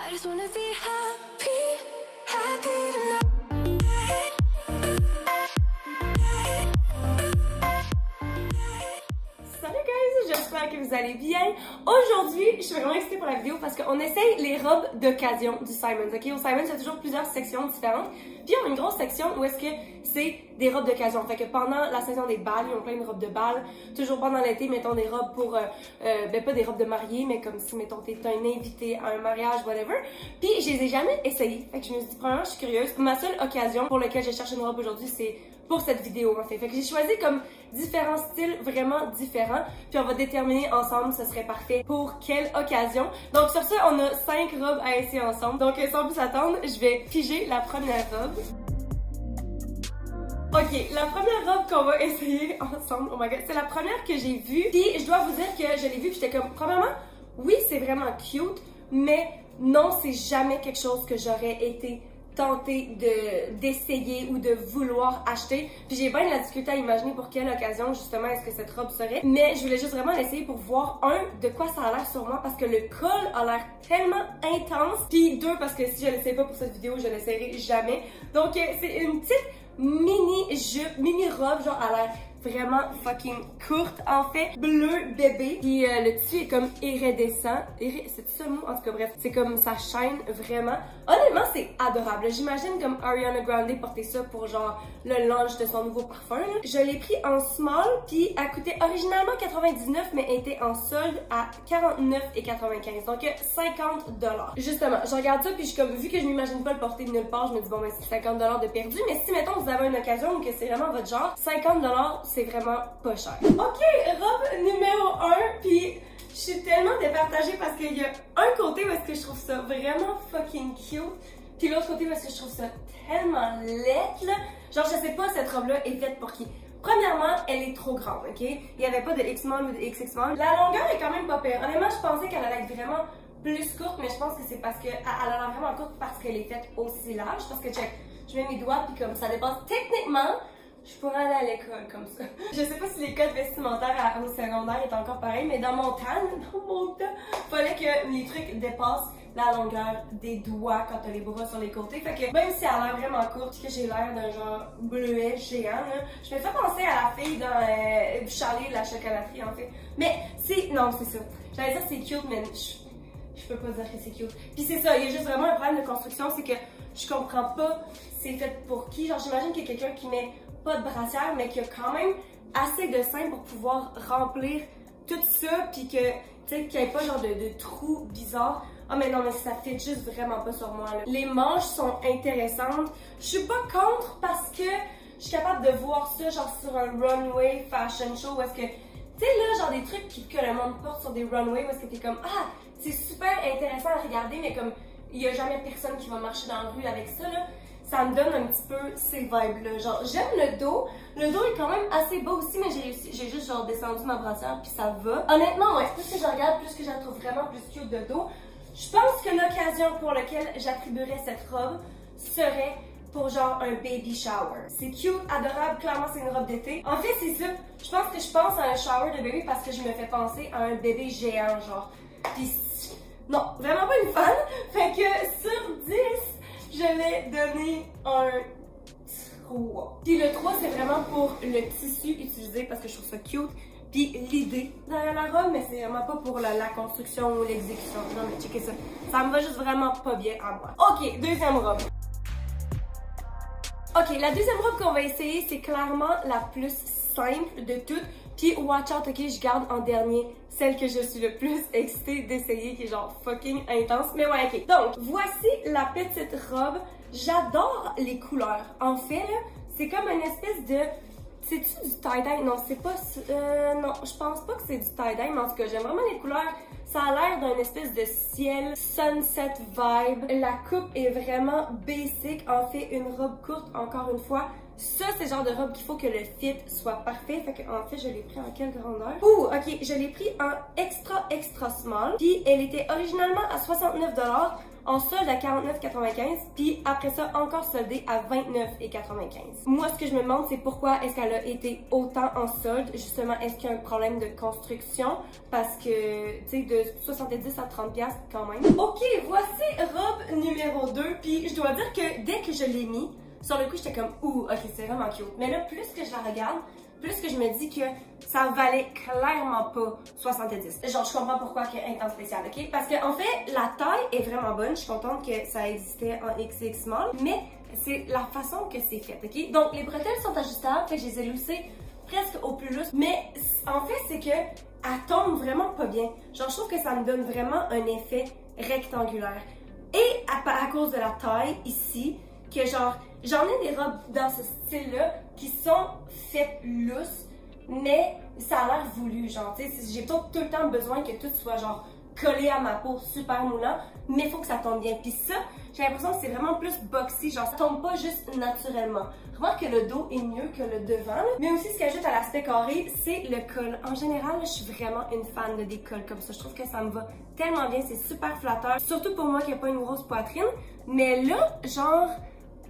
I just wanna be happy, happy tonight. Salut guys, j'espère que vous allez bien. Aujourd'hui, je suis vraiment excitée pour la vidéo parce qu'on essaye les robes d'occasion du Simons. Ok, au Simons, il y a toujours plusieurs sections différentes. Puis on a une grosse section où est-ce que c'est des robes d'occasion. Fait que pendant la saison des balles, ils ont plein de robes de balles. Toujours pendant l'été, mettons des robes pour, ben pas des robes de mariée, mais comme si, mettons, t'es un invité à un mariage, whatever. Puis je les ai jamais essayées. Fait que je me suis dit, premièrement, je suis curieuse. Ma seule occasion pour laquelle je cherche une robe aujourd'hui, c'est pour cette vidéo, en fait. Fait que j'ai choisi comme différents styles vraiment différents. Puis on va déterminer ensemble ce serait parfait pour quelle occasion. Donc sur ce, on a 5 robes à essayer ensemble. Donc sans plus attendre, je vais figer la première robe. Ok, la première robe qu'on va essayer ensemble, oh my god, c'est la première que j'ai vue. Puis je dois vous dire que je l'ai vue, puis j'étais comme, premièrement, oui, c'est vraiment cute, mais non, c'est jamais quelque chose que j'aurais été tentée d'essayer ou de vouloir acheter. Puis j'ai bien de la difficulté à imaginer pour quelle occasion, justement, est-ce que cette robe serait. Mais je voulais juste vraiment l'essayer pour voir, un, de quoi ça a l'air sur moi, parce que le col a l'air tellement intense. Puis deux, parce que si je l'essaye pas pour cette vidéo, je l'essayerai jamais. Donc c'est une petite mini jupe, mini robe, genre à l'air vraiment fucking courte en fait, bleu bébé, puis le tissu est comme iridescent, c'est ça le mot? En tout cas bref, c'est comme ça shine vraiment. Honnêtement c'est adorable, j'imagine comme Ariana Grande porter ça pour genre le launch de son nouveau parfum là. Je l'ai pris en small, puis elle coûtait originalement 99 mais était en solde à 49,95, donc 50 $. Justement, je regarde ça puis je suis comme, vu que je m'imagine pas le porter de nulle part, je me dis bon ben c'est 50 $ de perdu, mais si mettons vous avez une occasion ou que c'est vraiment votre genre, 50 $, c'est vraiment pas cher. Ok, robe numéro 1, puis je suis tellement départagée parce qu'il y a un côté où est-ce que je trouve ça vraiment fucking cute, puis l'autre côté où est-ce que je trouve ça tellement laid là. Genre je sais pas cette robe là est faite pour qui. Premièrement, elle est trop grande, ok? Il y avait pas de X-Small ou de XXL. La longueur est quand même pas pire. Honnêtement, je pensais qu'elle allait être vraiment plus courte, mais je pense que c'est parce qu'elle a l'air vraiment courte parce qu'elle est faite aussi large. Parce que check, je mets mes doigts puis comme ça dépasse techniquement. Je pourrais aller à l'école comme ça. Je sais pas si les codes vestimentaires au secondaire est encore pareil, mais dans mon temps, fallait que les trucs dépassent la longueur des doigts quand t'as les bras sur les côtés. Fait que même si elle a l'air vraiment courte, que j'ai l'air d'un genre bleuet géant, là, je me fais penser à la fille dans Charlie la chocolaterie en fait. Mais c'est... non, c'est ça. J'allais dire c'est cute, mais je peux pas dire que c'est cute. Puis c'est ça, il y a juste vraiment un problème de construction, c'est que je comprends pas c'est fait pour qui. Genre j'imagine qu'il y a quelqu'un qui met pas de brassière, mais qui a quand même assez de seins pour pouvoir remplir tout ça, puis que, tu sais, qu'il n'y ait pas genre de trous bizarres. Ah mais non, mais ça fit juste vraiment pas sur moi, là. Les manches sont intéressantes. Je suis pas contre parce que je suis capable de voir ça genre sur un runway fashion show où est-ce que, tu sais là, genre des trucs que le monde porte sur des runways où est-ce que t'es comme, ah, c'est super intéressant à regarder, mais comme, il y a jamais personne qui va marcher dans la rue avec ça, là. Ça me donne un petit peu ces vibes-là. Genre, j'aime le dos. Le dos est quand même assez beau aussi, mais j'ai juste genre descendu ma brassière puis ça va. Honnêtement, ouais, plus que je regarde, plus que je la trouve vraiment plus cute de dos. Je pense que l'occasion pour laquelle j'attribuerais cette robe serait pour genre un baby shower. C'est cute, adorable, clairement c'est une robe d'été. En fait, c'est ça. Je pense à un shower de bébé parce que je me fais penser à un bébé géant, genre. Puis, non, vraiment pas une fan. Fait que sur 10, je vais donner un 3. Puis le 3, c'est vraiment pour le tissu utilisé parce que je trouve ça cute. Puis l'idée derrière la robe, mais c'est vraiment pas pour la construction ou l'exécution. Non mais checkez ça. Ça me va juste vraiment pas bien à moi. Ok, deuxième robe. Ok, la deuxième robe qu'on va essayer, c'est clairement la plus simple de toutes. Puis watch out, ok, je garde en dernier celle que je suis le plus excitée d'essayer, qui est genre fucking intense. Mais ouais, ok. Donc, voici la petite robe. J'adore les couleurs. En fait, là, c'est comme une espèce de... C'est-tu du tie-dye? Non, c'est pas... non, je pense pas que c'est du tie-dye, mais en tout cas, j'aime vraiment les couleurs. Ça a l'air d'une espèce de ciel sunset vibe. La coupe est vraiment basic. En fait, une robe courte, encore une fois. Ça, c'est le genre de robe qu'il faut que le fit soit parfait. Fait que, en fait, je l'ai pris en quelle grandeur? Ouh, ok, je l'ai pris en extra small. Puis, elle était originalement à 69 $. en solde à 49,95 puis après ça encore soldée à 29,95. Moi ce que je me demande c'est pourquoi est-ce qu'elle a été autant en solde, justement est-ce qu'il y a un problème de construction parce que tu sais de 70 à 30 $ quand même. Ok, voici robe numéro 2 puis je dois dire que dès que je l'ai mis, sur le coup j'étais comme ouh ok c'est vraiment cute. Mais là plus que je la regarde, plus que je me dis que ça valait clairement pas 70. Genre, je comprends pourquoi qu'il y a un temps spécial, ok? Parce qu'en fait, la taille est vraiment bonne. Je suis contente que ça existait en XX small, mais c'est la façon que c'est fait, ok? Donc, les bretelles sont ajustables, fait que je les ai loussées presque au plus juste. Mais en fait, c'est que elle tombe vraiment pas bien. Genre, je trouve que ça me donne vraiment un effet rectangulaire. Et à cause de la taille ici, que genre, j'en ai des robes dans ce style-là qui sont faites lousses, mais ça a l'air voulu, genre, tu sais, j'ai pas tout le temps besoin que tout soit genre collé à ma peau, super moulant, mais il faut que ça tombe bien. Puis ça, j'ai l'impression que c'est vraiment plus boxy, genre ça tombe pas juste naturellement. Remarque que le dos est mieux que le devant, là. Mais aussi ce qui ajoute à l'aspect carré, c'est le col. En général, je suis vraiment une fan de des cols comme ça. Je trouve que ça me va tellement bien, c'est super flatteur, surtout pour moi qui a pas une grosse poitrine. Mais là, genre,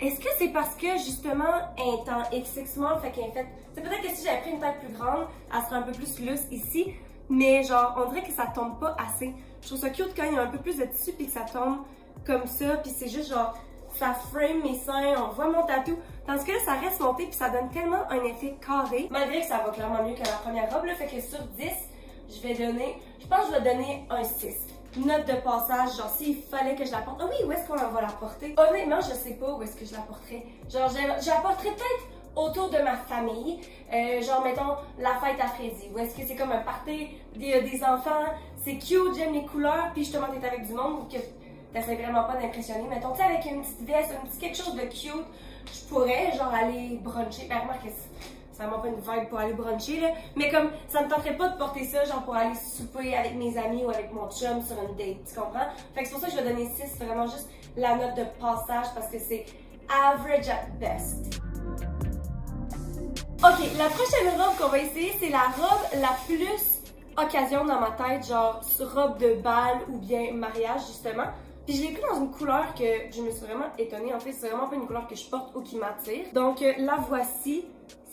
est-ce que c'est parce que justement elle est en XX small, fait qu'elle est faite. C'est peut-être que si j'avais pris une taille plus grande, elle serait un peu plus lousse ici, mais genre on dirait que ça tombe pas assez. Je trouve ça cute quand il y a un peu plus de tissu puis que ça tombe comme ça, puis c'est juste genre ça frame mes seins, on voit mon tatou. Tandis que là ça reste monté puis ça donne tellement un effet carré, malgré que ça va clairement mieux que la première robe là, fait que sur 10, je vais donner, je pense que je vais donner un 6. Note de passage, genre s'il fallait que je la porte. Ah oui, où est-ce qu'on va la porter? Honnêtement, je sais pas où est-ce que je la porterais. Genre, je la porterais peut-être autour de ma famille. Genre, mettons, la fête à Freddy. Ou est-ce que c'est comme un party des enfants? C'est cute, j'aime les couleurs, puis justement, t'es avec du monde ou que t'essaies vraiment pas d'impressionner. Mettons, tu sais, avec une petite veste, un petit quelque chose de cute, je pourrais, genre, aller bruncher. Ben, remarque, ça m'a pas une vibe pour aller bruncher, là. Mais comme, ça me tenterait pas de porter ça, genre, pour aller souper avec mes amis ou avec mon chum sur une date, tu comprends? Fait que c'est pour ça que je vais donner 6, vraiment juste la note de passage parce que c'est average at best. Ok, la prochaine robe qu'on va essayer, c'est la robe la plus occasion dans ma tête, genre, robe de bal ou bien mariage, justement. Puis je l'ai pris dans une couleur que je me suis vraiment étonnée. En fait, c'est vraiment pas une couleur que je porte ou qui m'attire. Donc, la voici.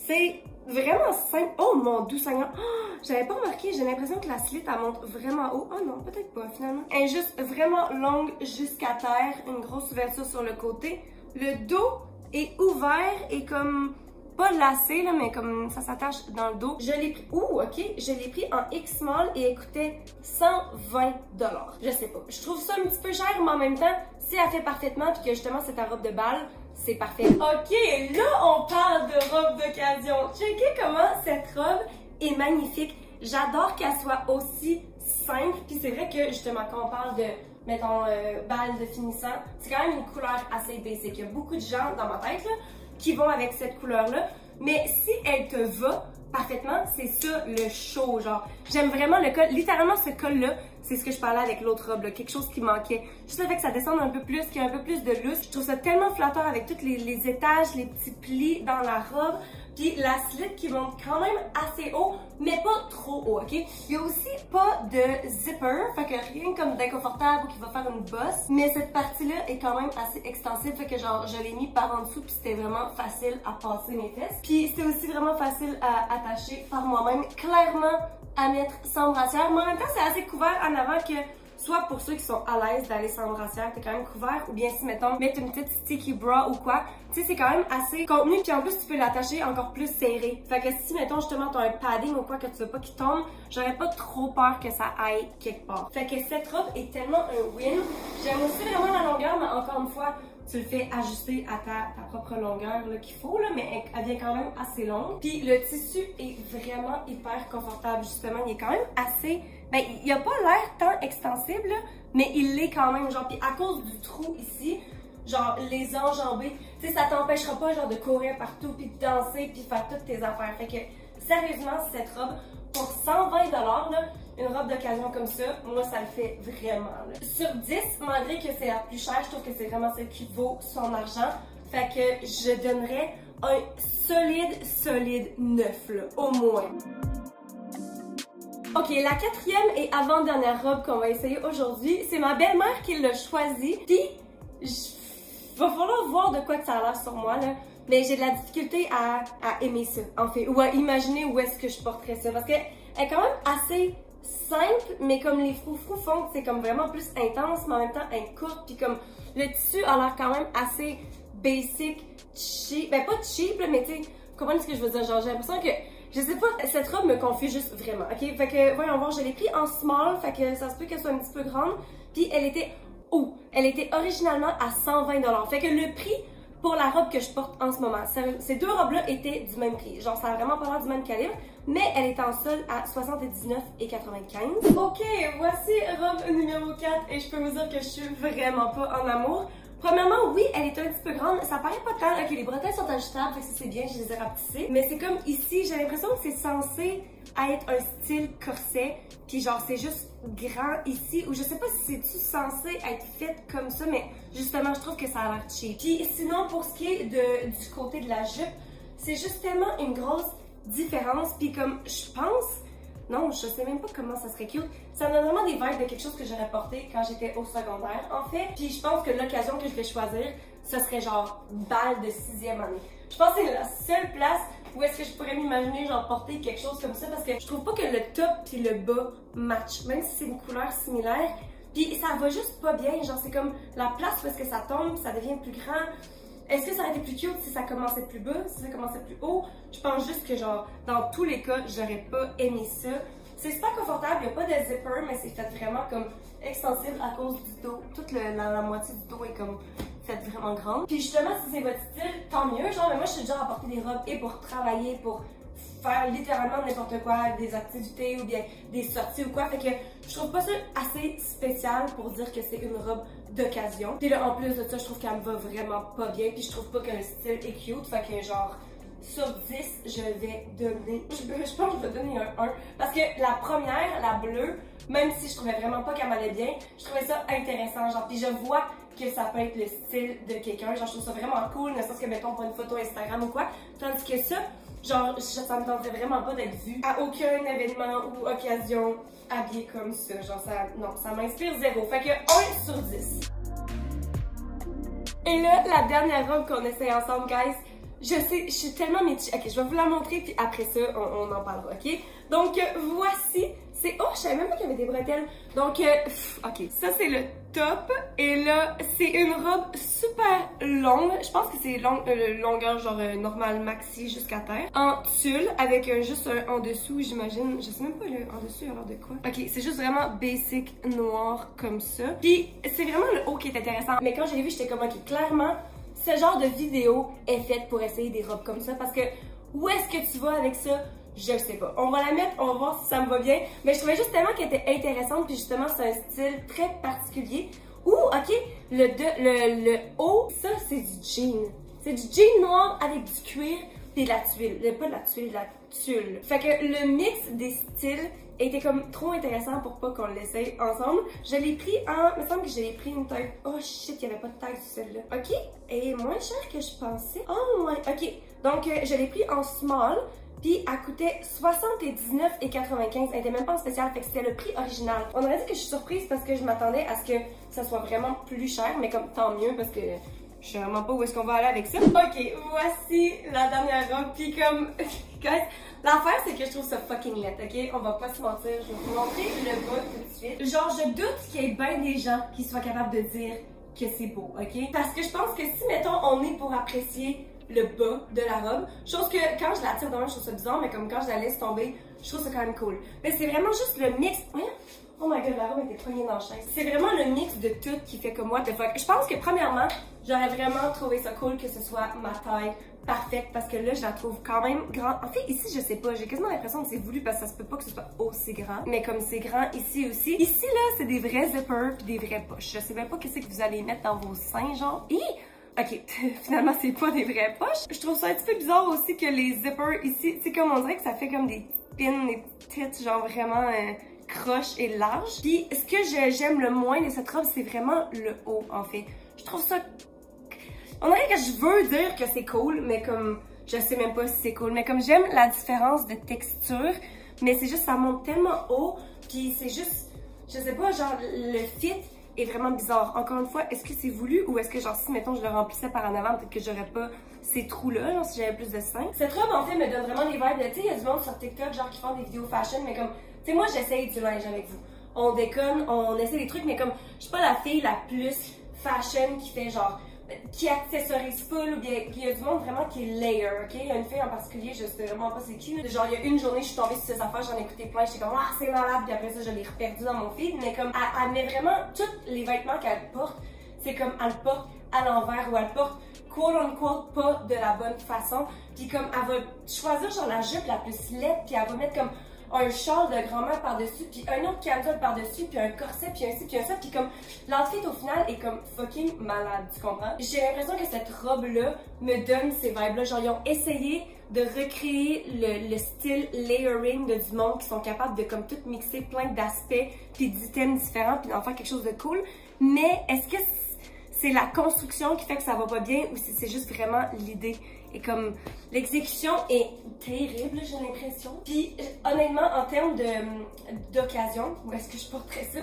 C'est vraiment simple. Oh mon doux Seigneur! Oh, j'avais pas remarqué, j'ai l'impression que la slit elle monte vraiment haut. Oh non, peut-être pas finalement. Elle est juste vraiment longue jusqu'à terre. Une grosse ouverture sur le côté. Le dos est ouvert et comme pas lacé là, mais comme ça s'attache dans le dos. Je l'ai pris. Ouh, ok. Je l'ai pris en X small et elle coûtait 120 $. Je sais pas. Je trouve ça un petit peu cher, mais en même temps, si elle fait parfaitement puis que justement c'est ta robe de bal, c'est parfait. Ok, là on parle de robe d'occasion. Checkez comment cette robe est magnifique. J'adore qu'elle soit aussi simple. Puis c'est vrai que justement quand on parle de, mettons, bal de finissant, c'est quand même une couleur assez basic. Il y a beaucoup de gens dans ma tête là, qui vont avec cette couleur-là. Mais si elle te va parfaitement, c'est ça le show, genre. J'aime vraiment le col. Littéralement, ce col-là, c'est ce que je parlais avec l'autre robe, là. Quelque chose qui manquait. Juste le fait que ça descende un peu plus, qu'il y a un peu plus de lousse. Je trouve ça tellement flatteur avec tous les étages, les petits plis dans la robe. Puis la slit qui monte quand même assez haut, mais pas trop haut, ok? Il y a aussi pas de zipper, fait que rien comme d'inconfortable ou qui va faire une bosse. Mais cette partie-là est quand même assez extensive, fait que genre je l'ai mis par en dessous puis c'était vraiment facile à passer mes fesses. Puis c'est aussi vraiment facile à attacher par moi-même, clairement à mettre sans brassière. Mais en même temps c'est assez couvert en avant que soit pour ceux qui sont à l'aise d'aller sans brassière, t'es quand même couvert, ou bien si, mettons, mettre une petite sticky bra ou quoi, tu sais, c'est quand même assez contenu, puis en plus, tu peux l'attacher encore plus serré. Fait que si, mettons, justement, t'as un padding ou quoi que tu veux pas qu'il tombe, j'aurais pas trop peur que ça aille quelque part. Fait que cette robe est tellement un win. J'aime aussi vraiment la longueur, mais encore une fois, tu le fais ajuster à ta propre longueur qu'il faut, là, mais elle vient quand même assez longue. Puis le tissu est vraiment hyper confortable, justement, il est quand même assez... Ben, il a pas l'air tant extensible, là, mais il l'est quand même, genre, puis à cause du trou ici, genre, les enjambées, tu sais, ça t'empêchera pas, genre, de courir partout, puis de danser, puis faire toutes tes affaires. Fait que, sérieusement, cette robe, pour 120 $, là, une robe d'occasion comme ça, moi, ça le fait vraiment, là. Sur 10, malgré que c'est la plus chère, je trouve que c'est vraiment celle qui vaut son argent. Fait que je donnerais un solide 9, là, au moins. Ok, la quatrième et avant-dernière robe qu'on va essayer aujourd'hui, c'est ma belle-mère qui l'a choisie. Puis, va falloir voir de quoi que ça a l'air sur moi, là. Mais j'ai de la difficulté à aimer ça, en fait, ou à imaginer où est-ce que je porterais ça. Parce qu'elle est quand même assez simple, mais comme les froufrous font, c'est comme vraiment plus intense, mais en même temps, elle est courte, puis comme le tissu a l'air quand même assez basic, cheap. Ben, pas cheap, là, mais tu sais, comprenez ce que je veux dire? Genre, j'ai l'impression que, je sais pas, cette robe me confuse juste vraiment, ok? Fait que, voyons voir, je l'ai pris en small, fait que ça se peut qu'elle soit un petit peu grande, puis elle était, elle était originalement à 120$. Fait que le prix pour la robe que je porte en ce moment, ces deux robes-là étaient du même prix. Genre, ça a vraiment pas l'air du même calibre, mais elle est en solde à 79,95$. Ok, voici robe numéro 4, et je peux vous dire que je suis vraiment pas en amour. Premièrement, oui, elle est un petit peu grande. Ça paraît pas tant. Ok, les bretelles sont ajustables, fait que ça c'est bien, je les ai rapetissées. Mais c'est comme ici, j'ai l'impression que c'est censé être un style corset. Puis genre, c'est juste grand ici. Ou je sais pas si c'est-tu censé être fait comme ça, mais justement, je trouve que ça a l'air cheap. Puis sinon, pour ce qui est du côté de la jupe, c'est juste tellement une grosse différence. Puis comme, je pense... Non, je sais même pas comment ça serait cute. Ça me donne vraiment des vibes de quelque chose que j'aurais porté quand j'étais au secondaire, en fait. Puis je pense que l'occasion que je vais choisir, ce serait genre bal de 6e année. Je pense que c'est la seule place où est-ce que je pourrais m'imaginer genre porter quelque chose comme ça parce que je trouve pas que le top puis le bas matchent, même si c'est une couleur similaire. Puis ça va juste pas bien, genre c'est comme la place où est-ce que ça tombe, ça devient plus grand. Est-ce que ça aurait été plus cute si ça commençait plus bas, si ça commençait plus haut? Je pense juste que genre, dans tous les cas, j'aurais pas aimé ça. C'est super confortable, il n'y a pas de zipper, mais c'est fait vraiment comme extensible à cause du dos. Toute la moitié du dos est comme faite vraiment grande. Puis justement, si c'est votre style, tant mieux. Genre, mais moi, je suis déjà à porter des robes et pour travailler, pour faire littéralement n'importe quoi, des activités ou bien des sorties ou quoi. Fait que je trouve pas ça assez spécial pour dire que c'est une robe d'occasion. Puis là, en plus de ça, je trouve qu'elle me va vraiment pas bien. Puis je trouve pas que le style est cute. Fait que genre, sur 10, je vais donner... Je pense que je vais donner un 1. Parce que la première, la bleue, même si je trouvais vraiment pas qu'elle m'allait bien, je trouvais ça intéressant. Genre, puis je vois que ça peut être le style de quelqu'un. Genre, je trouve ça vraiment cool, ne serait-ce que, mettons, pour une photo Instagram ou quoi. Tandis que ça, genre, ça me tenterait vraiment pas d'être vue à aucun événement ou occasion habillée comme ça. Genre, ça, non, ça m'inspire 0. Fait que 1 sur 10. Et là, la dernière robe qu'on essaye ensemble, guys, je sais, je suis tellement métier. Ok, je vais vous la montrer, puis après ça, on en parlera, ok? Donc, voici. C'est... Oh, je savais même pas qu'il y avait des bretelles. Donc, ok, ça c'est le top. Et là, c'est une robe super longue. Je pense que c'est longueur genre normal maxi jusqu'à terre. En tulle, avec juste un en dessous, j'imagine. Je sais même pas le en dessous, alors de quoi. Ok, c'est juste vraiment basic noir comme ça. Puis, c'est vraiment le haut qui est intéressant. Mais quand je l'ai vu, j'étais comme, ok, clairement, ce genre de vidéo est faite pour essayer des robes comme ça. Parce que, où est-ce que tu vas avec ça? Je sais pas. On va la mettre, on va voir si ça me va bien. Mais je trouvais juste tellement qu'elle était intéressante. Puis justement, c'est un style très particulier. Ouh, ok, le haut, ça, c'est du jean. C'est du jean noir avec du cuir et de la tuile. Pas de la tuile, de la tulle. Fait que le mix des styles était comme trop intéressant pour pas qu'on l'essaye ensemble. Je l'ai pris en... Il me semble que j'ai pris une taille... Oh shit, il n'y avait pas de taille sur celle-là. Ok, et moins cher que je pensais. Oh ouais, ok. Donc, je l'ai pris en small. Puis elle coûtait 79,95$. Elle était même pas en spécial, fait que c'était le prix original. On aurait dit que je suis surprise parce que je m'attendais à ce que ça soit vraiment plus cher, mais comme tant mieux parce que je sais vraiment pas où est-ce qu'on va aller avec ça. Ok, voici la dernière robe. Puis comme, guys, l'affaire c'est que je trouve ça fucking laid, ok? On va pas se mentir, je vais vous montrer le bas tout de suite. Genre, je doute qu'il y ait bien des gens qui soient capables de dire que c'est beau, ok? Parce que je pense que si, mettons, on est pour apprécier le bas de la robe. Chose que quand je la tire devant, je trouve ça bizarre, mais comme quand je la laisse tomber, je trouve ça quand même cool. Mais c'est vraiment juste le mix. Oh my god, la robe était poignée dans la chaise. C'est vraiment le mix de tout qui fait comme moi the fuck. Je pense que premièrement, j'aurais vraiment trouvé ça cool que ce soit ma taille parfaite parce que là, je la trouve quand même grande. En fait, ici, je sais pas, j'ai quasiment l'impression que c'est voulu parce que ça se peut pas que ce soit aussi grand. Mais comme c'est grand ici aussi. Ici, là, c'est des vrais zippers pis des vraies poches. Je sais même pas qu'est-ce que vous allez mettre dans vos seins, genre. Ok, finalement, c'est pas des vraies poches. Je trouve ça un petit peu bizarre aussi que les zippers ici, c'est comme on dirait que ça fait comme des pins, des petites, genre vraiment croches et larges. Puis, ce que j'aime le moins de cette robe, c'est vraiment le haut, en fait. Je trouve ça... On dirait que je veux dire que c'est cool, mais comme... Je sais même pas si c'est cool, mais comme j'aime la différence de texture, mais c'est juste, ça monte tellement haut, puis c'est juste, je sais pas, genre, le fit est vraiment bizarre. Encore une fois, est-ce que c'est voulu ou est-ce que, genre, si, mettons, je le remplissais par en avant, peut-être que j'aurais pas ces trous-là, genre, si j'avais plus de seins. Cette robe, en fait, me donne vraiment des vibes de, tu sais, il y a du monde sur TikTok, genre, qui font des vidéos fashion, mais comme, tu sais, moi, j'essaye du linge avec vous. On déconne, on essaie des trucs, mais comme, je suis pas la fille la plus fashion qui fait, genre, qui accessorise full, ou bien il y a du monde vraiment qui est layer, ok? Il y a une fille en particulier, je sais vraiment pas c'est qui, mais genre il y a une journée, je suis tombée sur ses affaires, j'en ai écouté plein, j'étais comme ah c'est malade, puis après ça je l'ai reperdu dans mon feed, mais comme elle met vraiment tous les vêtements qu'elle porte, c'est comme elle porte à l'envers ou elle porte quote unquote pas de la bonne façon, puis comme elle va choisir genre la jupe la plus laide, puis elle va mettre comme un châle de grand-mère par-dessus, puis un autre camisole par-dessus, puis un corset, puis un ci, puis un ça, puis comme l'outfit au final est comme fucking malade, tu comprends? J'ai l'impression que cette robe-là me donne ces vibes-là, genre ils ont essayé de recréer le style layering de du monde qui sont capables de comme tout mixer plein d'aspects puis d'items différents puis d'en faire quelque chose de cool, mais est-ce que c'est la construction qui fait que ça va pas bien ou si c'est juste vraiment l'idée? Et comme l'exécution est terrible, j'ai l'impression. Puis honnêtement, en termes d'occasion, où est-ce que je porterais ça?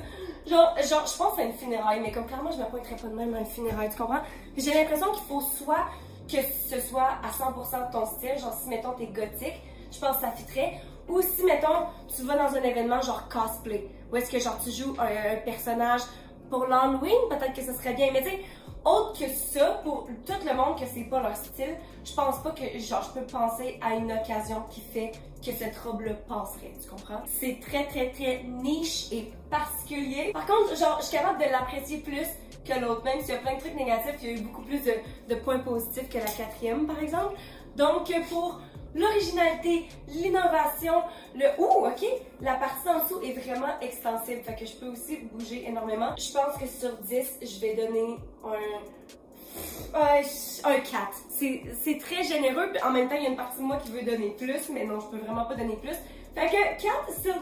Genre, je pense à une funéraille, mais comme clairement, je me pointerais pas de même à une funéraille, tu comprends? J'ai l'impression qu'il faut soit que ce soit à 100% ton style, genre si mettons t'es gothique, je pense que ça fitterait. Ou si mettons tu vas dans un événement genre cosplay, où est-ce que genre tu joues un personnage pour l'Halloween, peut-être que ce serait bien, mais tu sais, autre que ça, pour tout le monde que c'est pas leur style, je pense pas que, genre, je peux penser à une occasion qui fait que cette robe-là passerait, tu comprends? C'est très, très, très niche et particulier. Par contre, genre, je suis capable de l'apprécier plus que l'autre, même s'il y a plein de trucs négatifs, il y a eu beaucoup plus de points positifs que la quatrième, par exemple. Donc, pour l'originalité, l'innovation, ok, la partie en dessous est vraiment extensible, fait que je peux aussi bouger énormément. Je pense que sur 10, je vais donner un 4. C'est très généreux, puis en même temps, il y a une partie de moi qui veut donner plus, mais non, je peux vraiment pas donner plus. Fait que 4 sur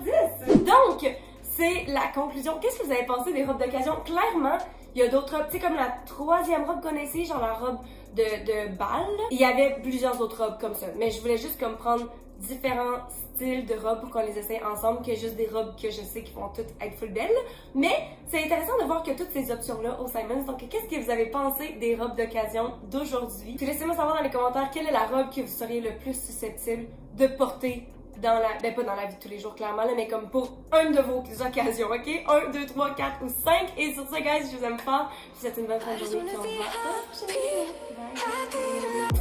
10. Donc, c'est la conclusion. Qu'est-ce que vous avez pensé des robes d'occasion? Clairement, il y a d'autres robes, tu sais, comme la troisième robe qu'on a essayé, genre la robe de bal. Il y avait plusieurs autres robes comme ça, mais je voulais juste comme prendre différents styles de robes pour qu'on les essaye ensemble, que juste des robes que je sais qui vont toutes être full belles. Mais c'est intéressant de voir que toutes ces options-là au Simons. Donc, qu'est-ce que vous avez pensé des robes d'occasion d'aujourd'hui? Puis laissez-moi savoir dans les commentaires quelle est la robe que vous seriez le plus susceptible de porter dans la, ben pas dans la vie de tous les jours clairement, là, mais comme pour une de vos occasions, ok? 1, 2, 3, 4 ou 5. Et sur ce, guys, je vous aime fort. Je vous souhaite une bonne fin de journée. Puis on se voit à la prochaine vidéo. Bye!